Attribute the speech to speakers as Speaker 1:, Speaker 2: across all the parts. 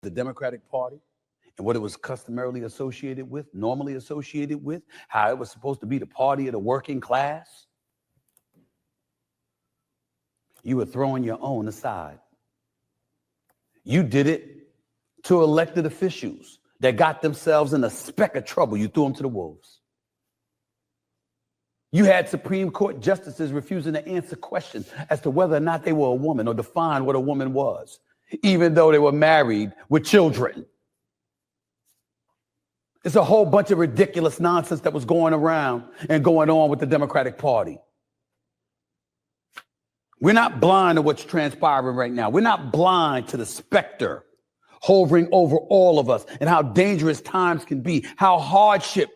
Speaker 1: the Democratic Party and what it was customarily associated with, normally associated with, how it was supposed to be the party of the working class, you were throwing your own aside. You did it to elected officials that got themselves in a speck of trouble. You threw them to the wolves. You had Supreme Court justices refusing to answer questions as to whether or not they were a woman or define what a woman was, even though they were married with children. It's a whole bunch of ridiculous nonsense that was going around and going on with the Democratic Party. We're not blind to what's transpiring right now. We're not blind to the specter hovering over all of us and how dangerous times can be, how hardship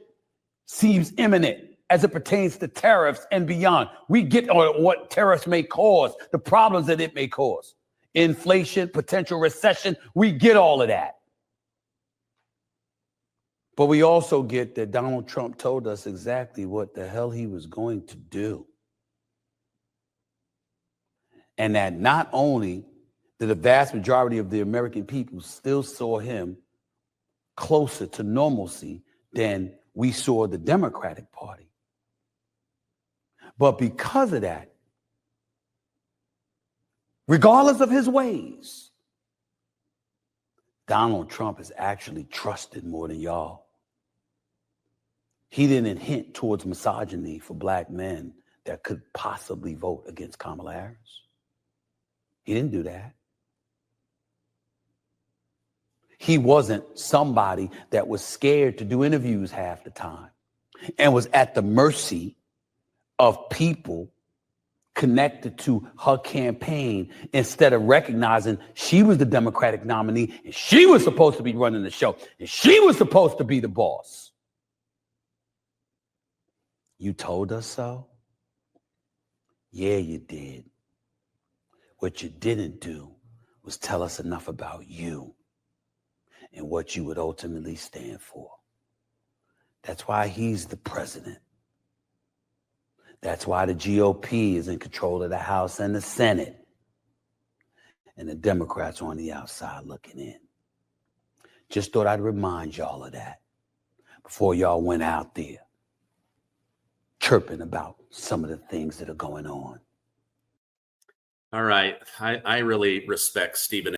Speaker 1: seems imminent as it pertains to tariffs and beyond. We get what tariffs may cause, the problems that it may cause. Inflation, potential recession, we get all of that. But we also get that Donald Trump told us exactly what the hell he was going to do. And that not only did the vast majority of the American people still saw him closer to normalcy than we saw the Democratic Party, but because of that, regardless of his ways, Donald Trump is actually trusted more than y'all. He didn't hint towards misogyny for black men that could possibly vote against Kamala Harris. He didn't do that. He wasn't somebody that was scared to do interviews half the time and was at the mercy of people connected to her campaign instead of recognizing she was the Democratic nominee and she was supposed to be running the show and she was supposed to be the boss. You told us so? Yeah, you did. What you didn't do was tell us enough about you and what you would ultimately stand for. That's why he's the president. That's why the GOP is in control of the House and the Senate. And the Democrats are on the outside looking in. Just thought I'd remind y'all of that before y'all went out there chirping about some of the things that are going on.
Speaker 2: All right. I really respect Stephen